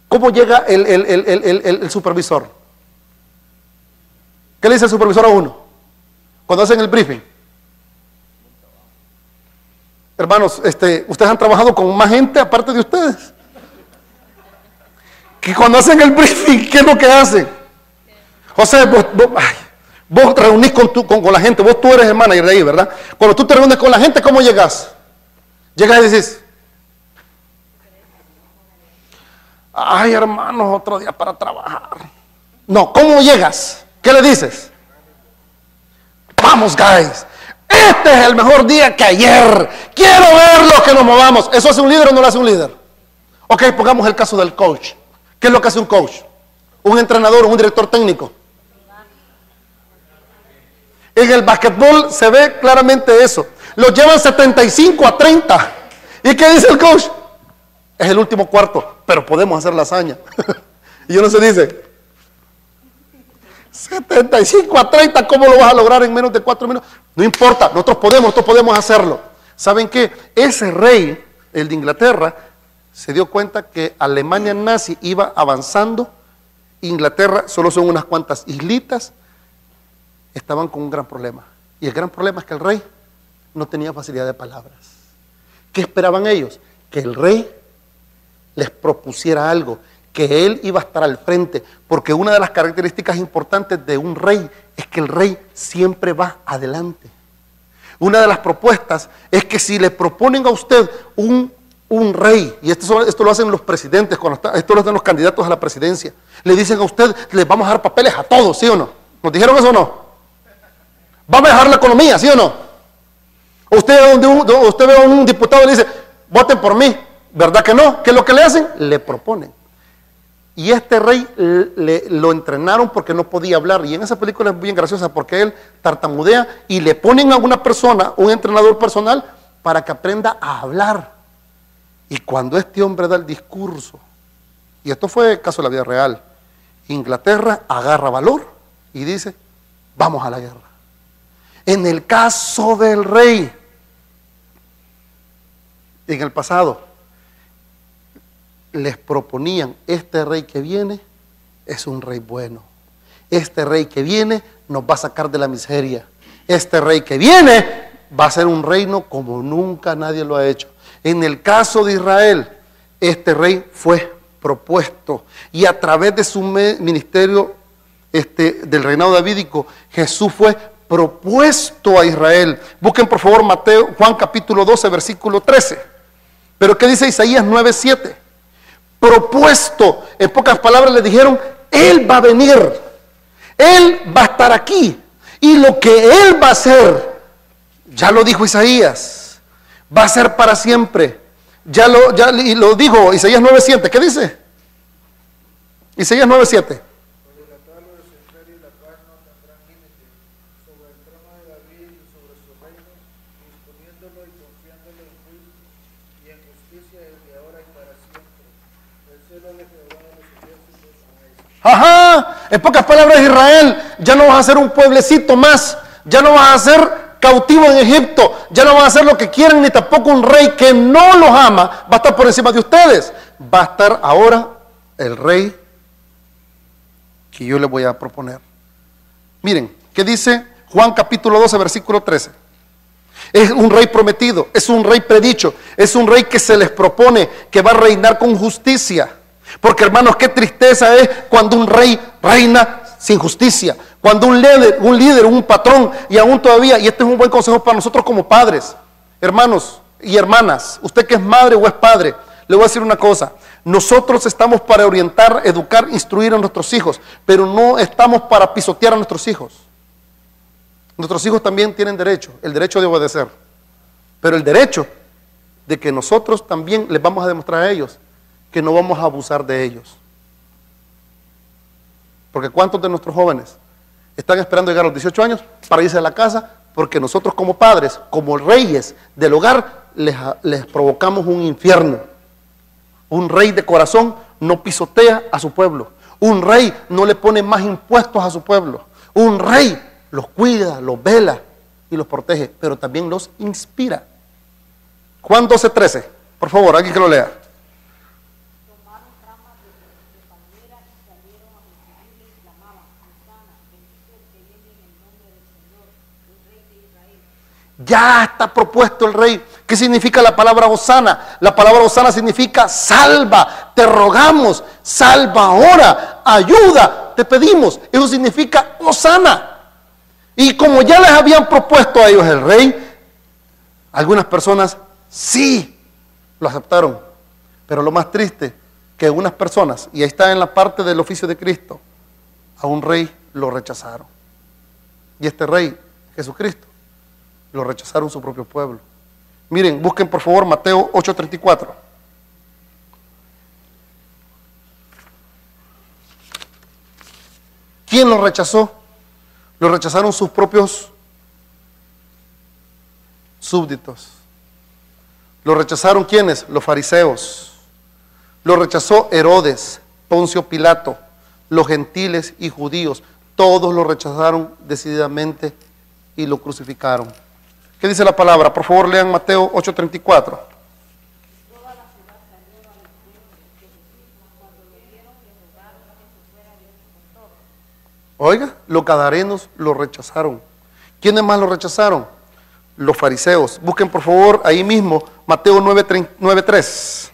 ¿cómo llega el supervisor? ¿Qué le dice el supervisor a uno cuando hacen el briefing? Hermanos, ustedes han trabajado con más gente aparte de ustedes. Que cuando hacen el briefing, ¿qué es lo que hacen? José, vos te reunís con la gente, tú eres el manager de ahí, ¿verdad? Cuando tú te reúnes con la gente, ¿cómo llegas? Llegas y dices, ay hermanos, otro día para trabajar. No, ¿cómo llegas? ¿Qué le dices? Vamos, guys. Este es el mejor día que ayer. Quiero verlo, que nos movamos. ¿Eso hace un líder o no lo hace un líder? Ok, pongamos el caso del coach. ¿Qué es lo que hace un coach? Un entrenador, un director técnico. En el basquetbol se ve claramente eso. Los llevan 75-30. ¿Y qué dice el coach? Es el último cuarto, pero podemos hacer la hazaña. Y uno se dice, 75-30, ¿cómo lo vas a lograr en menos de 4 minutos? No importa, nosotros podemos hacerlo. ¿Saben qué? Ese rey, el de Inglaterra, se dio cuenta que Alemania nazi iba avanzando. Inglaterra solo son unas cuantas islitas. Estaban con un gran problema. Y el gran problema es que el rey no tenía facilidad de palabras. ¿Qué esperaban ellos? Que el rey les propusiera algo, que él iba a estar al frente, porque una de las características importantes de un rey es que el rey siempre va adelante. Una de las propuestas es que si le proponen a usted un rey, y esto lo hacen los presidentes, esto lo hacen los candidatos a la presidencia, le dicen a usted, les vamos a dar papeles a todos, ¿sí o no? ¿Nos dijeron eso o no? ¿Va a mejorar la economía, sí o no? Usted ve a un diputado y le dice, voten por mí, ¿verdad que no? ¿Qué es lo que le hacen? Le proponen. Y este rey lo entrenaron porque no podía hablar. Y en esa película es bien graciosa porque él tartamudea y le ponen a una persona, un entrenador personal, para que aprenda a hablar. Y cuando este hombre da el discurso, y esto fue el caso de la vida real, Inglaterra agarra valor y dice, vamos a la guerra. En el caso del rey, en el pasado, les proponían, este rey que viene es un rey bueno. Este rey que viene nos va a sacar de la miseria. Este rey que viene va a ser un reino como nunca nadie lo ha hecho. En el caso de Israel, este rey fue propuesto y a través de su ministerio del reinado davídico, Jesús fue propuesto a Israel. Busquen por favor Juan capítulo 12, versículo 13. Pero ¿qué dice Isaías 9:7? Propuesto, en pocas palabras le dijeron, Él va a venir. Él va a estar aquí. Y lo que Él va a hacer, ya lo dijo Isaías, va a ser para siempre. Ya lo dijo Isaías 9:7. ¿Qué dice? Isaías 9:7. Ajá, en pocas palabras, Israel, ya no vas a ser un pueblecito más, ya no vas a ser cautivo en Egipto, ya no van a hacer lo que quieren, ni tampoco un rey que no los ama va a estar por encima de ustedes. Va a estar ahora el rey que yo les voy a proponer. Miren, ¿qué dice Juan capítulo 12, versículo 13? Es un rey prometido, es un rey predicho, es un rey que se les propone que va a reinar con justicia. Porque, hermanos, qué tristeza es cuando un rey reina sin justicia, cuando un líder, un patrón, y aún todavía, y este es un buen consejo para nosotros como padres, hermanos y hermanas, usted que es madre o es padre, le voy a decir una cosa: nosotros estamos para orientar, educar, instruir a nuestros hijos, pero no estamos para pisotear a nuestros hijos. Nuestros hijos también tienen derecho, el derecho de obedecer, pero el derecho de que nosotros también les vamos a demostrar a ellos que no vamos a abusar de ellos. Porque ¿cuántos de nuestros jóvenes están esperando llegar a los 18 años para irse a la casa? Porque nosotros como padres, como reyes del hogar, les provocamos un infierno. Un rey de corazón no pisotea a su pueblo. Un rey no le pone más impuestos a su pueblo. Un rey los cuida, los vela y los protege, pero también los inspira. Juan 12:13, por favor, alguien que lo lea. Ya está propuesto el rey. ¿Qué significa la palabra Hosana? La palabra Hosana significa salva, te rogamos, salva ahora, ayuda, te pedimos. Eso significa Hosana. Y como ya les habían propuesto a ellos el rey, algunas personas sí lo aceptaron. Pero lo más triste, que algunas personas, y ahí está en la parte del oficio de Cristo, a un rey lo rechazaron. Y este rey, Jesucristo, lo rechazaron su propio pueblo. Miren, busquen por favor Mateo 8:34. ¿Quién lo rechazó? Lo rechazaron sus propios súbditos. Lo rechazaron ¿quiénes? Los fariseos. Lo rechazó Herodes, Poncio Pilato, los gentiles y judíos. Todos lo rechazaron decididamente y lo crucificaron. ¿Qué dice la palabra? Por favor, lean Mateo 8:34. Oiga, los gadarenos lo rechazaron. ¿Quiénes más lo rechazaron? Los fariseos. Busquen por favor ahí mismo Mateo 9:3.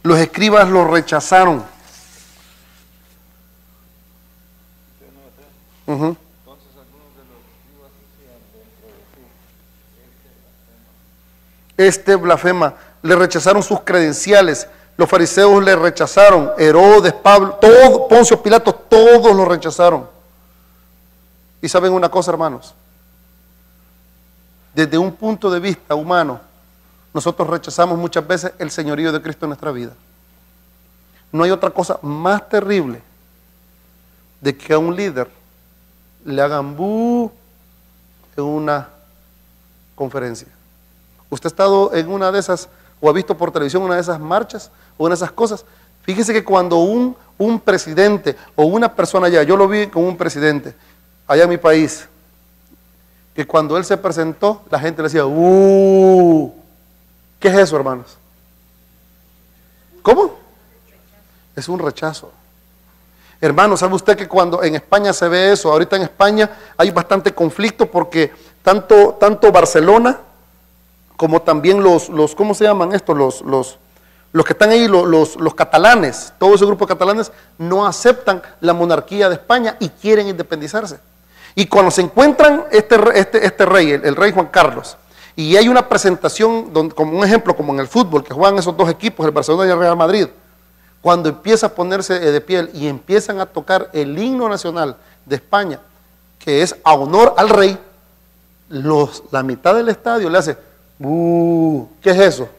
Los escribas lo rechazaron. Este blasfema. Le rechazaron sus credenciales. Los fariseos le rechazaron. Herodes, Pablo, todo, Poncio Pilato, todos lo rechazaron. Y saben una cosa, hermanos, desde un punto de vista humano, nosotros rechazamos muchas veces el señorío de Cristo en nuestra vida. No hay otra cosa más terrible de que a un líder le hagan bú en una conferencia. ¿Usted ha estado en una de esas, o ha visto por televisión una de esas marchas, o una de esas cosas? Fíjese que cuando un presidente o una persona allá, yo lo vi con un presidente allá en mi país, que cuando él se presentó, la gente le decía, ¿qué es eso, hermanos? ¿Cómo? Es un rechazo. Hermano, ¿sabe usted que cuando en España se ve eso? Ahorita en España hay bastante conflicto porque tanto Barcelona como también los ¿cómo se llaman estos? Los que están ahí, los catalanes, todo ese grupo de catalanes no aceptan la monarquía de España y quieren independizarse. Y cuando se encuentran este rey, el rey Juan Carlos, y hay una presentación, como un ejemplo, como en el fútbol, que juegan esos dos equipos, el Barcelona y el Real Madrid, Cuando empieza a ponerse de pie y empiezan a tocar el himno nacional de España, que es a honor al rey, la mitad del estadio le hace ¿qué es eso?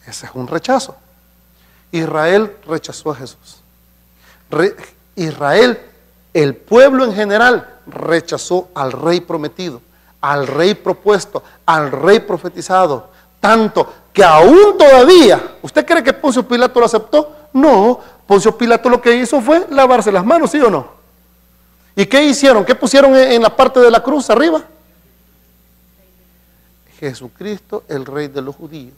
Ese es un rechazo. Israel rechazó a Jesús. Israel, el pueblo en general, rechazó al rey prometido, al rey propuesto, al rey profetizado, tanto que aún todavía, ¿usted cree que Poncio Pilato lo aceptó? No, Poncio Pilato lo que hizo fue lavarse las manos, ¿sí o no? ¿Y qué hicieron? ¿Qué pusieron en la parte de la cruz arriba? Jesucristo, el rey de los judíos.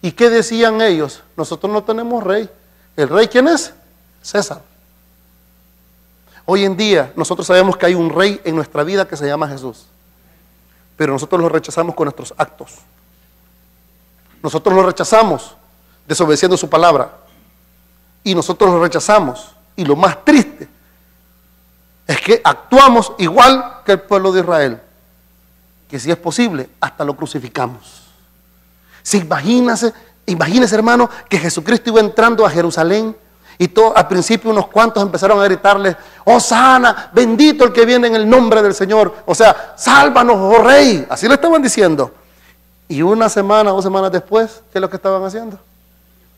¿Y qué decían ellos? Nosotros no tenemos rey. ¿El rey quién es? César. Hoy en día nosotros sabemos que hay un rey en nuestra vida que se llama Jesús, pero nosotros lo rechazamos con nuestros actos. Nosotros lo rechazamos desobedeciendo su palabra, y nosotros lo rechazamos, y lo más triste es que actuamos igual que el pueblo de Israel, que si es posible hasta lo crucificamos. Si imagínese hermano, que Jesucristo iba entrando a Jerusalén y al principio unos cuantos empezaron a gritarle: Hosana, bendito el que viene en el nombre del Señor, o sea, sálvanos, oh rey, así le estaban diciendo. Y una semana, 2 semanas después, ¿qué es lo que estaban haciendo?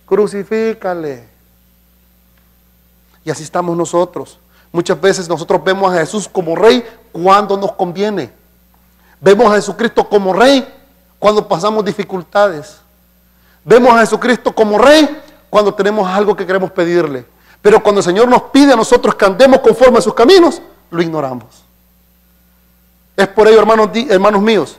Crucifícale. Y así estamos nosotros. Muchas veces nosotros vemos a Jesús como rey cuando nos conviene. Vemos a Jesucristo como rey cuando pasamos dificultades. Vemos a Jesucristo como rey cuando tenemos algo que queremos pedirle. Pero cuando el Señor nos pide a nosotros que andemos conforme a sus caminos, lo ignoramos. Es por ello, hermanos míos,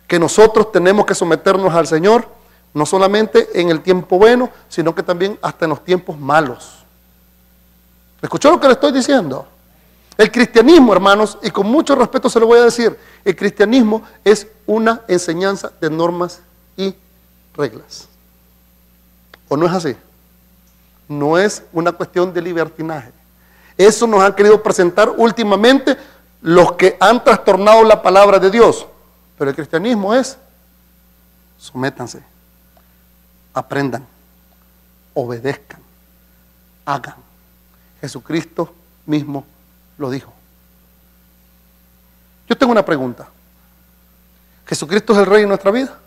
que nosotros tenemos que someternos al Señor, no solamente en el tiempo bueno, sino que también hasta en los tiempos malos. ¿Escuchó lo que le estoy diciendo? El cristianismo, hermanos, y con mucho respeto se lo voy a decir, el cristianismo es una enseñanza de normas y reglas. ¿O no es así? No es una cuestión de libertinaje. Eso nos han querido presentar últimamente los que han trastornado la palabra de Dios. Pero el cristianismo es: sométanse, aprendan, obedezcan, hagan. Jesucristo mismo lo dijo. Yo tengo una pregunta. ¿Jesucristo es el rey en nuestra vida?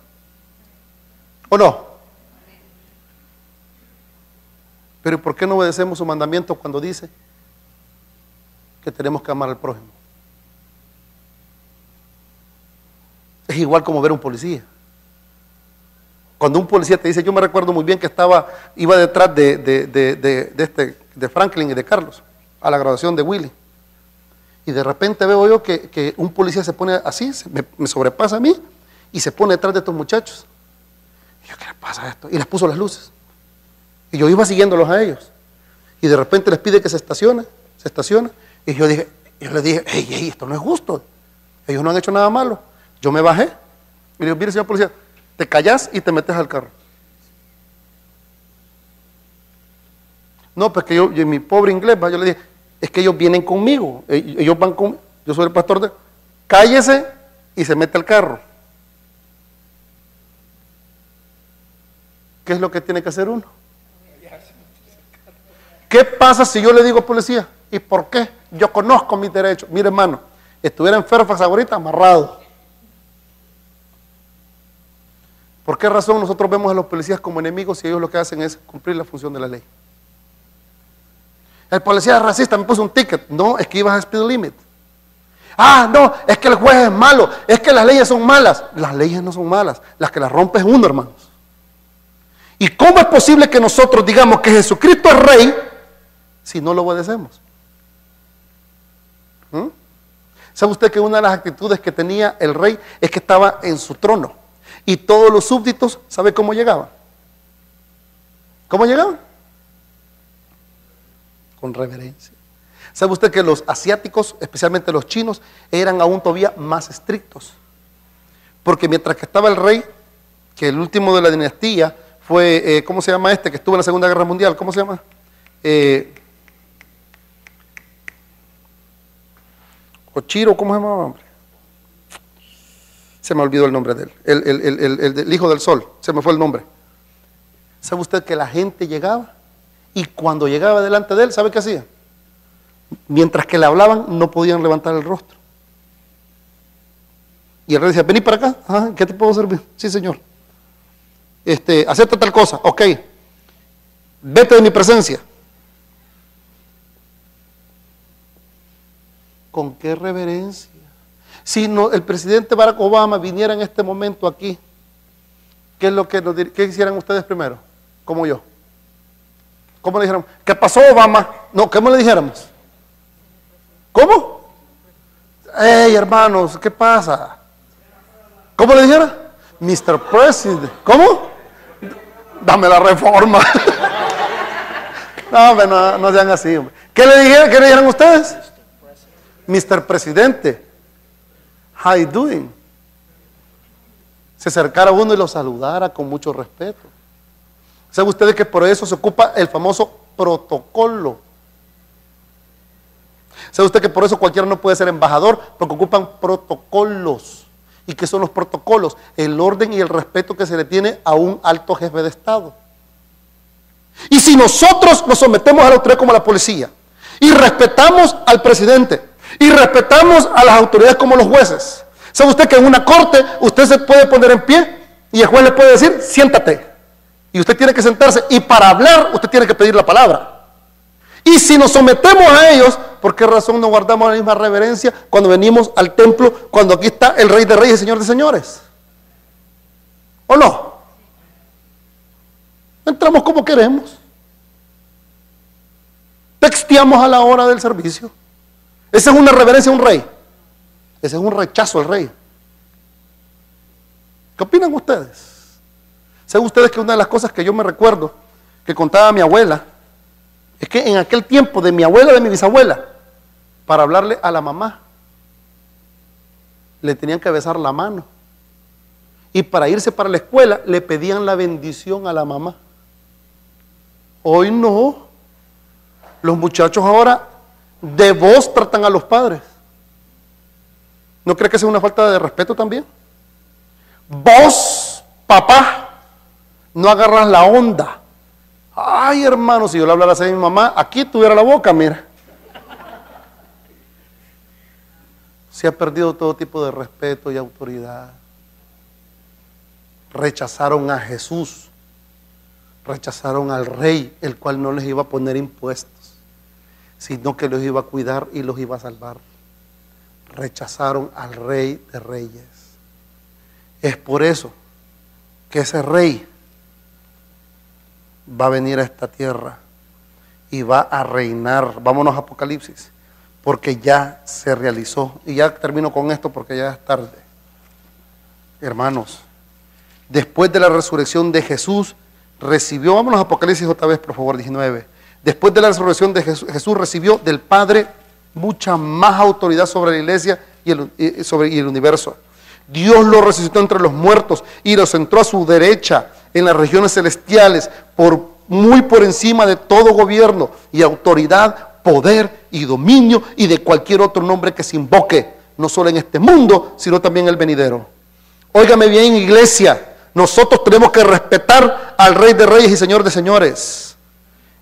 ¿O no? Pero ¿por qué no obedecemos su mandamiento cuando dice que tenemos que amar al prójimo? Es igual como ver a un policía. Cuando un policía te dice, yo me recuerdo muy bien que iba detrás de Franklin y de Carlos a la graduación de Willy, y de repente veo yo que un policía se pone así, me sobrepasa a mí y se pone detrás de estos muchachos. Y yo, ¿qué le pasa a esto? Y les puso las luces. Y yo iba siguiéndolos a ellos. Y de repente les pide que se estaciona. Y yo les dije, hey, esto no es justo. Ellos no han hecho nada malo. Yo me bajé. Y le digo, mire, señor policía, te callás y te metes al carro. No, pues que yo en mi pobre inglés, yo le dije, es que ellos vienen conmigo. Ellos van conmigo. Yo soy el pastor cállese y se mete al carro. ¿Qué es lo que tiene que hacer uno? ¿Qué pasa si yo le digo, policía? ¿Y por qué? Yo conozco mis derechos. Mire, hermano, estuviera en Fairfax ahorita amarrado. ¿Por qué razón nosotros vemos a los policías como enemigos si ellos lo que hacen es cumplir la función de la ley? El policía es racista, me puso un ticket. No, es que ibas a speed limit. Ah, no, es que el juez es malo, es que las leyes son malas. Las leyes no son malas, las que las rompe es uno, hermanos. ¿Y cómo es posible que nosotros digamos que Jesucristo es rey si no lo obedecemos? ¿Sabe usted que una de las actitudes que tenía el rey es que estaba en su trono? Y todos los súbditos, ¿sabe cómo llegaban? ¿Cómo llegaban? Con reverencia. ¿Sabe usted que los asiáticos, especialmente los chinos, eran aún todavía más estrictos? Porque mientras que estaba el rey, que el último de la dinastía fue, ¿cómo se llama este? Que estuvo en la Segunda Guerra Mundial, ¿cómo se llama? Ochiro, ¿cómo se llama, hombre? Se me olvidó el nombre de él. El hijo del sol, se me fue el nombre. ¿Sabe usted que la gente llegaba? Y cuando llegaba delante de él, ¿sabe qué hacía? Mientras que le hablaban, no podían levantar el rostro. Y el rey decía, vení para acá. Ajá, ¿qué te puedo servir? Sí, señor. Acepta tal cosa. Ok. Vete de mi presencia. ¿Con qué reverencia? Si no, el presidente Barack Obama viniera en este momento aquí, ¿qué es lo que qué hicieran ustedes primero? Como yo. ¿Cómo le dijéramos? ¿Qué pasó, Obama? No, ¿cómo le dijéramos? ¿Cómo? Hey, hermanos, ¿qué pasa? ¿Cómo le dijera? Mr. President. ¿Cómo? Dame la reforma. No sean así, hombre. ¿Qué le dijeran ustedes? Mr. Presidente. How you doing? Se acercara a uno y lo saludara con mucho respeto. ¿Saben ustedes que por eso se ocupa el famoso protocolo? ¿Sabe usted que por eso cualquiera no puede ser embajador? Porque ocupan protocolos. ¿Y qué son los protocolos? El orden y el respeto que se le tiene a un alto jefe de Estado. Y si nosotros nos sometemos a la autoridad como la policía, y respetamos al presidente, y respetamos a las autoridades como los jueces, ¿sabe usted que en una corte usted se puede poner en pie y el juez le puede decir, siéntate? Y usted tiene que sentarse, y para hablar usted tiene que pedir la palabra. Y si nos sometemos a ellos, ¿por qué razón no guardamos la misma reverencia cuando venimos al templo, cuando aquí está el Rey de Reyes y Señor de Señores? ¿O no? Entramos como queremos. Texteamos a la hora del servicio. Esa es una reverencia a un rey. Ese es un rechazo al rey. ¿Qué opinan ustedes? ¿Saben ustedes que una de las cosas que yo me recuerdo que contaba mi abuela es que en aquel tiempo de mi abuela, de mi bisabuela, para hablarle a la mamá, le tenían que besar la mano. Y para irse para la escuela, le pedían la bendición a la mamá. Hoy no. Los muchachos ahora de vos tratan a los padres. ¿No cree que sea una falta de respeto también? Vos, papá, no agarras la onda. Ay, hermano, si yo le hablara así a mi mamá, aquí tuviera la boca, mira. Se ha perdido todo tipo de respeto y autoridad. Rechazaron a Jesús. Rechazaron al Rey, el cual no les iba a poner impuestos, sino que los iba a cuidar y los iba a salvar. Rechazaron al Rey de Reyes. Es por eso que ese Rey va a venir a esta tierra y va a reinar. Vámonos a Apocalipsis, porque ya se realizó. Y ya termino con esto porque ya es tarde. Hermanos, después de la resurrección de Jesús, recibió, vámonos a Apocalipsis otra vez, por favor, 19. Después de la resurrección de Jesús recibió del Padre mucha más autoridad sobre la iglesia y el universo. Dios lo resucitó entre los muertos y lo sentó a su derecha en las regiones celestiales, muy por encima de todo gobierno y autoridad, poder y dominio y de cualquier otro nombre que se invoque, no solo en este mundo, sino también en el venidero. Óigame bien, iglesia, nosotros tenemos que respetar al Rey de Reyes y Señor de Señores.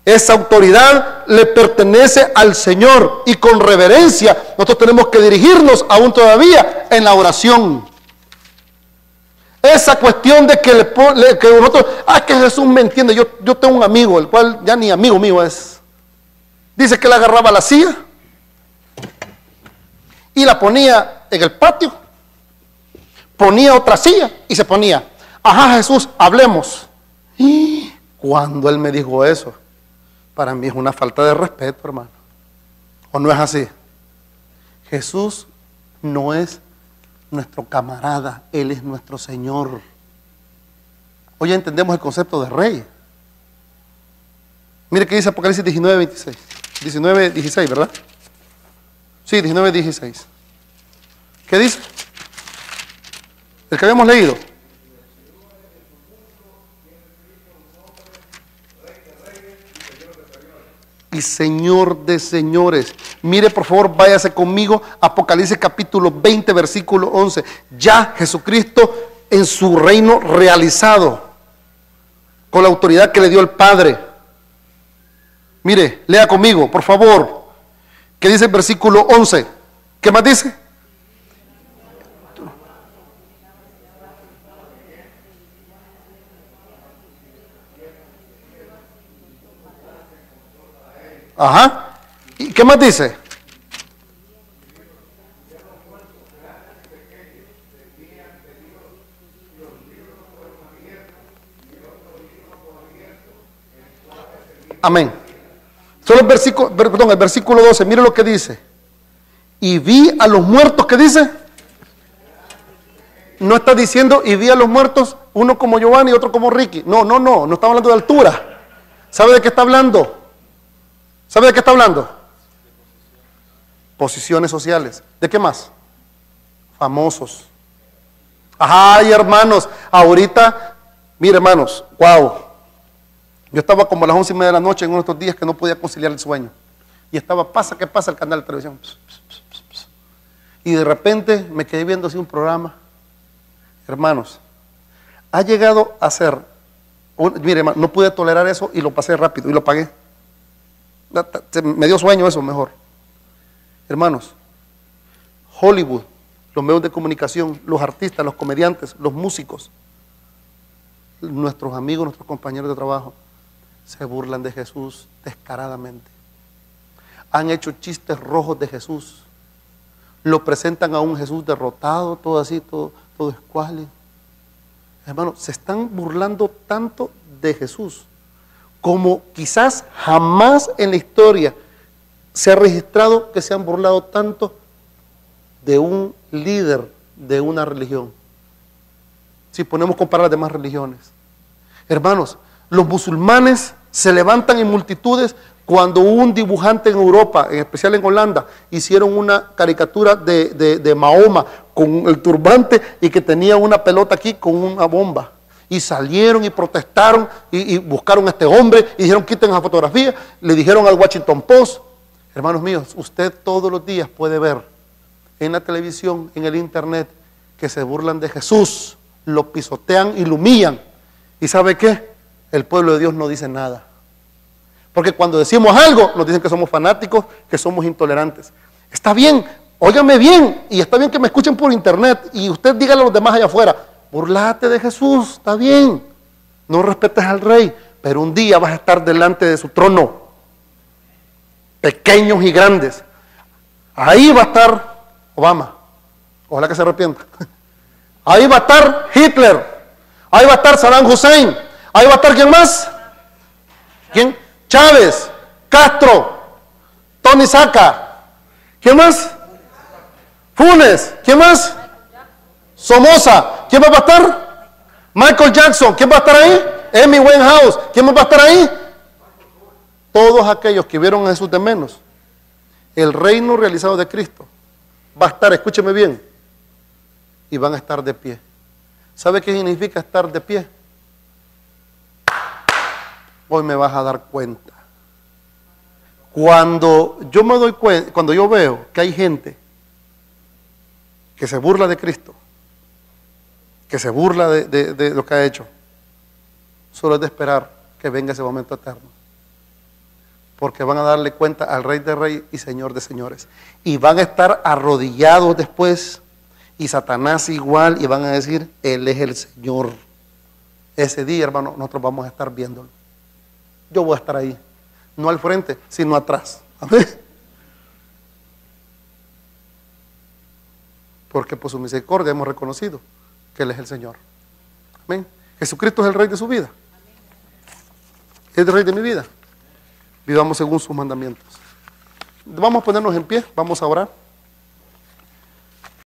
Esa autoridad le pertenece al Señor y con reverencia nosotros tenemos que dirigirnos aún todavía en la oración. Esa cuestión de que nosotros, que Jesús me entiende. Yo tengo un amigo, el cual ya ni amigo mío es. Dice que él agarraba la silla y la ponía en el patio, ponía otra silla y se ponía, ajá, Jesús, hablemos. Y cuando él me dijo eso, para mí es una falta de respeto, hermano. ¿O no es así? Jesús no es nuestro camarada, Él es nuestro Señor. Hoy ya entendemos el concepto de rey. Mire que dice Apocalipsis 19:26. 19:16, ¿verdad? Sí, 19:16. ¿Qué dice? El que habíamos leído. Y Señor de señores. Mire, por favor, váyase conmigo Apocalipsis capítulo 20, versículo 11. Ya Jesucristo en su reino realizado. con la autoridad que le dio el Padre. Mire, lea conmigo, por favor. ¿Qué dice el versículo 11? ¿Qué más dice? Ajá. ¿Y qué más dice? Amén. Solo el versículo 12, mire lo que dice. Y vi a los muertos, ¿qué dice? No está diciendo y vi a los muertos, uno como Giovanni y otro como Ricky. No está hablando de altura. ¿Sabe de qué está hablando? ¿Sabe de qué está hablando? Posiciones sociales. ¿De qué más? Famosos. Ay, hermanos, ahorita, mire, hermanos, wow. Yo estaba como a las 11:30 de la noche en uno de estos días que no podía conciliar el sueño. Y estaba, que pasa el canal de televisión. Y de repente me quedé viendo así un programa. Hermanos, ha llegado a ser, mire, hermano, no pude tolerar eso y lo pasé rápido y lo pagué. Me dio sueño eso mejor. Hermanos, Hollywood, los medios de comunicación, los artistas, los comediantes, los músicos, nuestros amigos, nuestros compañeros de trabajo, se burlan de Jesús descaradamente. Han hecho chistes rojos de Jesús. Lo presentan a un Jesús derrotado, todo así, todo escuálido. Hermanos, se están burlando tanto de Jesús como quizás jamás en la historia se ha registrado que se han burlado tanto de un líder de una religión. Si ponemos a comparar las demás religiones. Hermanos, los musulmanes se levantan en multitudes cuando un dibujante en Europa, en especial en Holanda, hicieron una caricatura de Mahoma con el turbante y que tenía una pelota aquí con una bomba. Y salieron y protestaron y buscaron a este hombre y dijeron quiten esa fotografía. Le dijeron al Washington Post. Hermanos míos, usted todos los días puede ver en la televisión, en el internet, que se burlan de Jesús, lo pisotean y lo humillan. ¿Y sabe qué? El pueblo de Dios no dice nada. Porque cuando decimos algo, nos dicen que somos fanáticos, que somos intolerantes. Está bien, óigame bien, y está bien que me escuchen por internet, y usted dígale a los demás allá afuera, burlate de Jesús, está bien, no respetes al rey, pero un día vas a estar delante de su trono, pequeños y grandes. Ahí va a estar Obama, ojalá que se arrepienta. Ahí va a estar Hitler, ahí va a estar Saddam Hussein, ahí va a estar ¿quién más? ¿Quién? Chávez, Castro, Tony Saca, ¿quién más? Funes, ¿quién más? Somoza, ¿quién más va a estar? Michael Jackson, ¿quién va a estar ahí? Amy Winehouse, ¿quién más va a estar ahí? Todos aquellos que vieron a Jesús de menos. El reino realizado de Cristo va a estar, escúcheme bien, y van a estar de pie. ¿Sabe qué significa estar de pie? Hoy me vas a dar cuenta. Cuando yo me doy cuenta, cuando yo veo que hay gente que se burla de Cristo, que se burla de lo que ha hecho, solo es de esperar que venga ese momento eterno. Porque van a darle cuenta al Rey de Reyes y Señor de Señores. Y van a estar arrodillados después, y Satanás igual, y van a decir, Él es el Señor. Ese día, hermano, nosotros vamos a estar viéndolo. Yo voy a estar ahí, no al frente, sino atrás. Amén. Porque por su misericordia hemos reconocido que Él es el Señor. Amén. Jesucristo es el Rey de su vida. Es el Rey de mi vida. Vivamos según sus mandamientos. Vamos a ponernos en pie, vamos a orar.